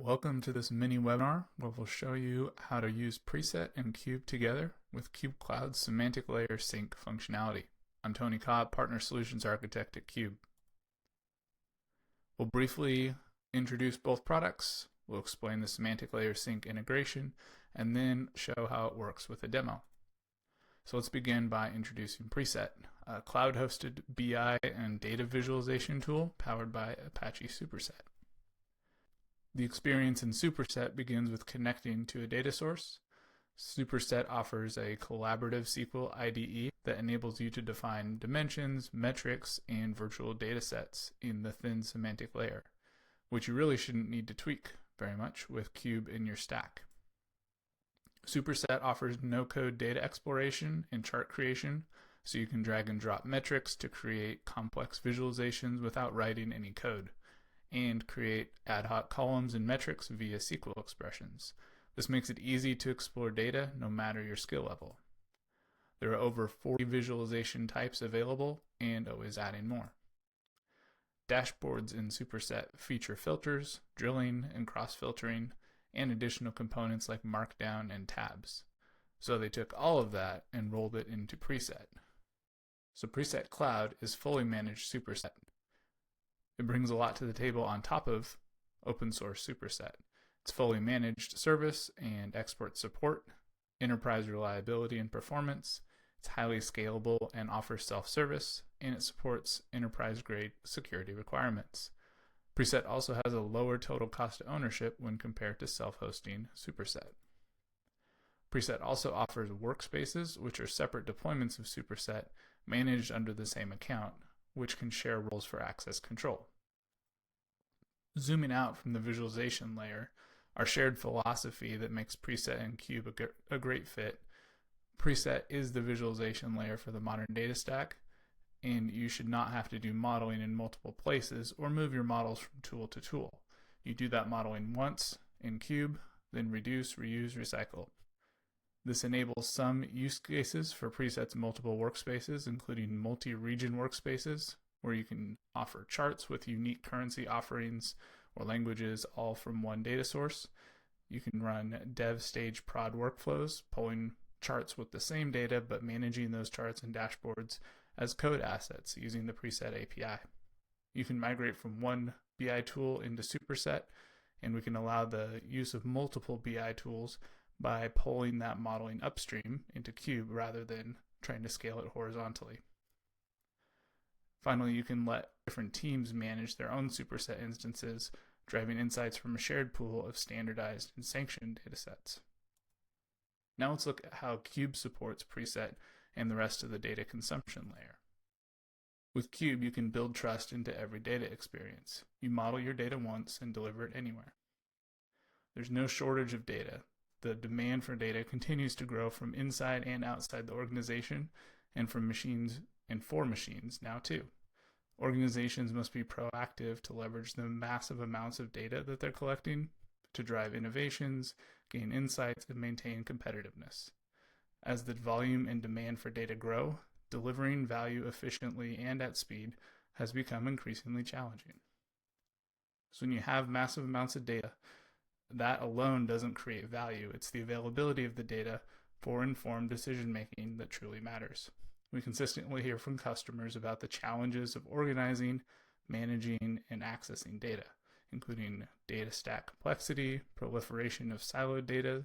Welcome to this mini webinar where we'll show you how to use Preset and Cube together with Cube Cloud's Semantic Layer Sync functionality. I'm Tony Cobb, Partner Solutions Architect at Cube. We'll briefly introduce both products, we'll explain the Semantic Layer Sync integration, and then show how it works with a demo. So let's begin by introducing Preset, a cloud-hosted BI and data visualization tool powered by Apache Superset. The experience in Superset begins with connecting to a data source. Superset offers a collaborative SQL IDE that enables you to define dimensions, metrics, and virtual data sets in the thin semantic layer, which you really shouldn't need to tweak very much with Cube in your stack. Superset offers no-code data exploration and chart creation, so you can drag and drop metrics to create complex visualizations without writing any code, and create ad hoc columns and metrics via SQL expressions. This makes it easy to explore data no matter your skill level. There are over 40 visualization types available and always adding more. Dashboards in Superset feature filters, drilling, and cross-filtering, and additional components like Markdown and tabs. So they took all of that and rolled it into Preset. So Preset Cloud is fully managed Superset. It brings a lot to the table on top of open source Superset. It's fully managed service and export support, enterprise reliability and performance. It's highly scalable and offers self-service, and it supports enterprise-grade security requirements. Preset also has a lower total cost of ownership when compared to self-hosting Superset. Preset also offers workspaces, which are separate deployments of Superset managed under the same account, which can share roles for access control. Zooming out from the visualization layer, our shared philosophy that makes Preset and Cube a great fit. Preset is the visualization layer for the modern data stack, and you should not have to do modeling in multiple places or move your models from tool to tool. You do that modeling once in Cube, then reduce, reuse, recycle. This enables some use cases for Preset's multiple workspaces, including multi-region workspaces, where you can offer charts with unique currency offerings or languages all from one data source. You can run dev stage prod workflows, pulling charts with the same data but managing those charts and dashboards as code assets using the Preset API. You can migrate from one BI tool into Superset, and we can allow the use of multiple BI tools by pulling that modeling upstream into Cube rather than trying to scale it horizontally. Finally, you can let different teams manage their own Superset instances, driving insights from a shared pool of standardized and sanctioned datasets. Now let's look at how Cube supports Preset and the rest of the data consumption layer. With Cube, you can build trust into every data experience. You model your data once and deliver it anywhere. There's no shortage of data. The demand for data continues to grow from inside and outside the organization, and from machines and for machines now too. Organizations must be proactive to leverage the massive amounts of data that they're collecting to drive innovations, gain insights, and maintain competitiveness. As the volume and demand for data grow, delivering value efficiently and at speed has become increasingly challenging. So when you have massive amounts of data, that alone doesn't create value. It's the availability of the data for informed decision making that truly matters. We consistently hear from customers about the challenges of organizing, managing, and accessing data, including data stack complexity, proliferation of siloed data,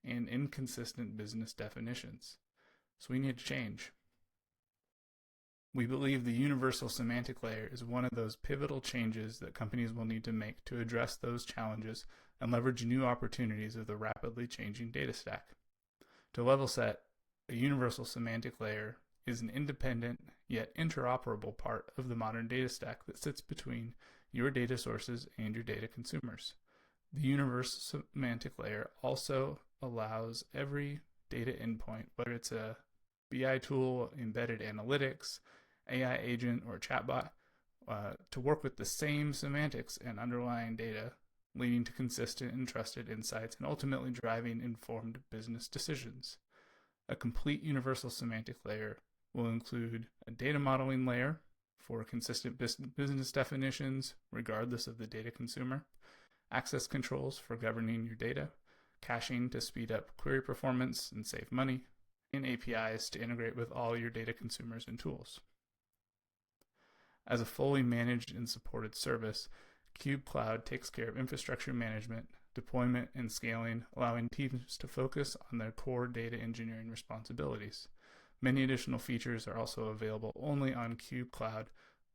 and inconsistent business definitions. So we need to change. We believe the universal semantic layer is one of those pivotal changes that companies will need to make to address those challenges and leverage new opportunities of the rapidly changing data stack. To level set, a universal semantic layer is an independent yet interoperable part of the modern data stack that sits between your data sources and your data consumers. The universal semantic layer also allows every data endpoint, whether it's a BI tool, embedded analytics, AI agent, or chatbot, to work with the same semantics and underlying data, leading to consistent and trusted insights and ultimately driving informed business decisions. A complete universal semantic layer will include a data modeling layer for consistent business definitions regardless of the data consumer, access controls for governing your data, caching to speed up query performance and save money, and APIs to integrate with all your data consumers and tools. As a fully managed and supported service, Cube Cloud takes care of infrastructure management, deployment, and scaling, allowing teams to focus on their core data engineering responsibilities. Many additional features are also available only on Cube Cloud,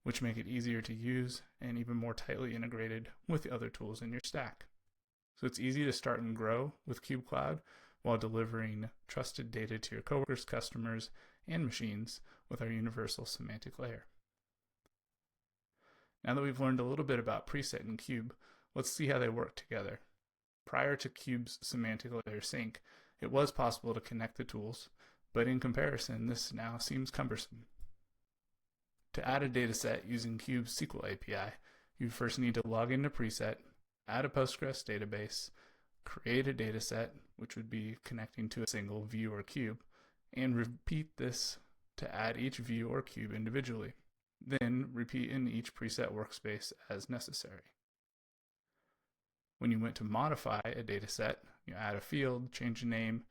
which make it easier to use and even more tightly integrated with the other tools in your stack. So it's easy to start and grow with Cube Cloud while delivering trusted data to your coworkers, customers, and machines with our universal semantic layer. Now that we've learned a little bit about preset and Cube, let's see how they work together. Prior to Cube's semantic layer sync, it was possible to connect the tools, but in comparison, this now seems cumbersome. To add a dataset using Cube's SQL API, you first need to log into Preset, add a Postgres database, create a dataset, which would be connecting to a single view or cube, and repeat this to add each view or cube individually. Then repeat in each preset workspace as necessary. When you went to modify a dataset, you add a field, change a name,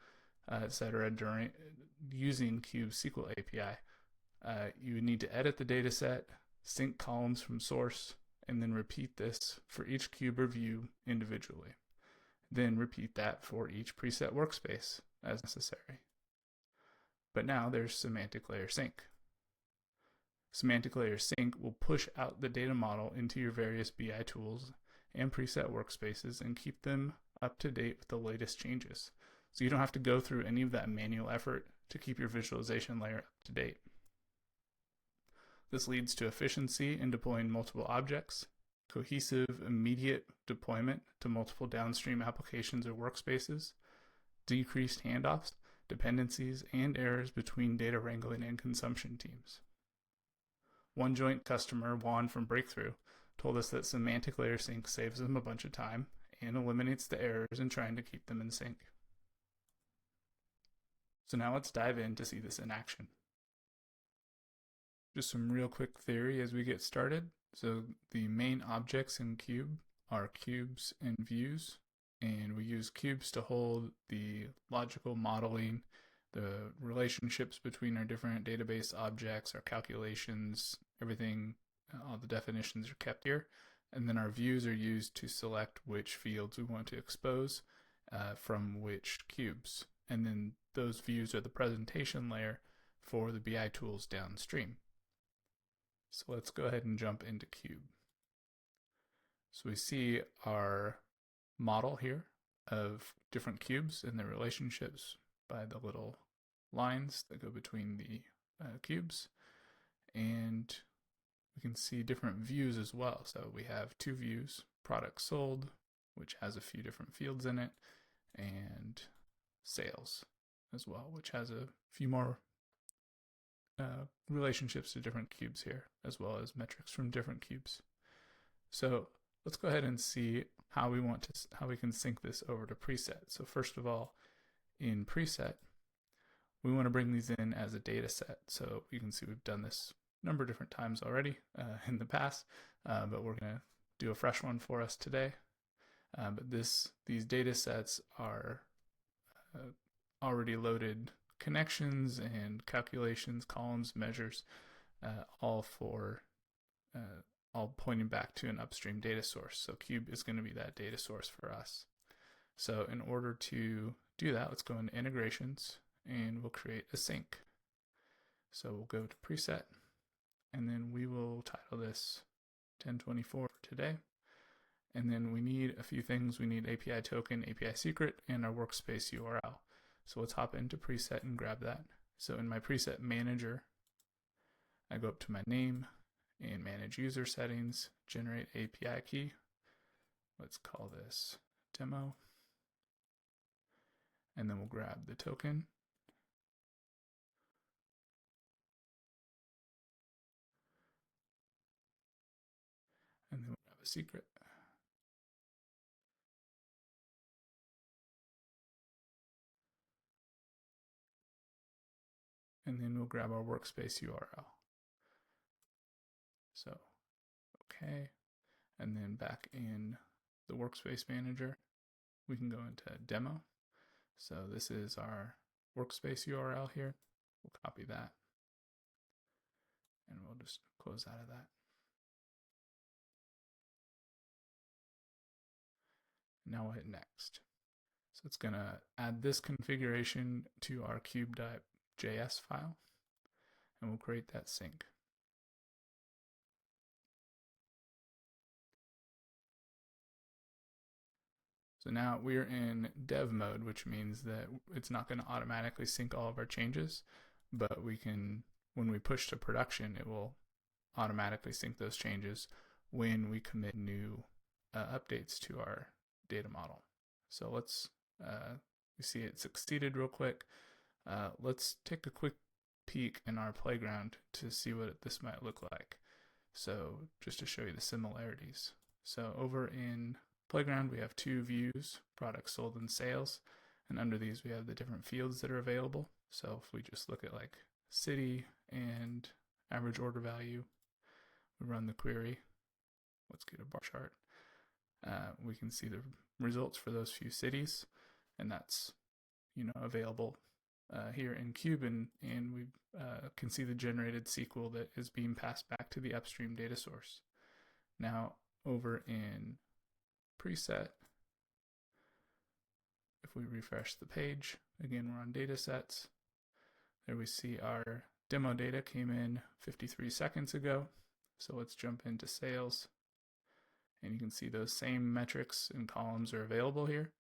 etc. during using Cube's SQL API. You would need to edit the dataset, sync columns from source, and then repeat this for each cube or view individually. Then repeat that for each preset workspace as necessary. But now there's semantic layer sync. Semantic layer sync will push out the data model into your various BI tools and preset workspaces and keep them up to date with the latest changes. So you don't have to go through any of that manual effort to keep your visualization layer up to date. This leads to efficiency in deploying multiple objects, cohesive, immediate deployment to multiple downstream applications or workspaces, decreased handoffs, dependencies, and errors between data wrangling and consumption teams. One joint customer, Juan from Breakthrough, told us that semantic layer sync saves them a bunch of time and eliminates the errors in trying to keep them in sync. So now let's dive in to see this in action. Just some real quick theory as we get started. So the main objects in Cube are cubes and views, and we use cubes to hold the logical modeling, the relationships between our different database objects, our calculations, everything, all the definitions are kept here. And then our views are used to select which fields we want to expose from which cubes. And then those views are the presentation layer for the BI tools downstream. So let's go ahead and jump into Cube. So we see our model here of different cubes and their relationships by the little lines that go between the cubes. And we can see different views as well. So we have two views, products sold, which has a few different fields in it, and sales as well, which has a few more relationships to different cubes here, as well as metrics from different cubes. So let's go ahead and see how we can sync this over to preset. So first of all, in preset, we want to bring these in as a data set. So you can see we've done this a number of different times already in the past, but we're going to do a fresh one for us today. But these data sets are already loaded connections and calculations, columns, measures, all pointing back to an upstream data source. So Cube is going to be that data source for us. So in order to do that, let's go into integrations and we'll create a sync. So we'll go to preset and then we will title this 1024 for today. And then we need a few things. We need API token, API secret, and our workspace URL. So let's hop into preset and grab that. So in my preset manager, I go up to my name and manage user settings, generate API key. Let's call this demo. And then we'll grab the token. And then we'll grab a secret. And then we'll grab our workspace URL. So, okay. And then back in the workspace manager, we can go into demo. So this is our workspace URL here. We'll copy that and we'll just close out of that. Now we'll hit next. So it's going to add this configuration to our cube.js file, and we'll create that sync. So now we're in dev mode, which means that it's not going to automatically sync all of our changes, but we can, when we push to production, it will automatically sync those changes when we commit new updates to our data model. So let's, you see it succeeded real quick. Let's take a quick peek in our playground to see what this might look like. So just to show you the similarities. So over in Playground, we have two views, products sold and sales, and under these we have the different fields that are available. So if we just look at like city and average order value, we run the query. Let's get a bar chart. We can see the results for those few cities, and that's available here in Cube, and we can see the generated SQL that is being passed back to the upstream data source. Now over in preset, if we refresh the page, again we're on data sets. There we see our demo data came in 53 seconds ago. So let's jump into sales, and you can see those same metrics and columns are available here.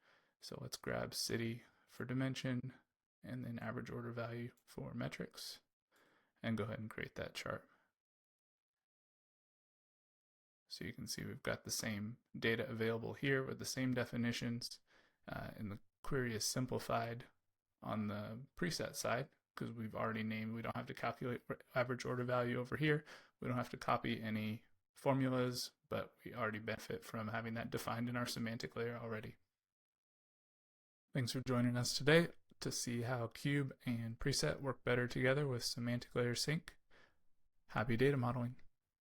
So let's grab city for dimension and then average order value for metrics and go ahead and create that chart. So you can see we've got the same data available here with the same definitions, and the query is simplified on the preset side because we've already named, we don't have to calculate average order value over here. We don't have to copy any formulas, but we already benefit from having that defined in our semantic layer already. Thanks for joining us today to see how Cube and Preset work better together with semantic layer sync. Happy data modeling.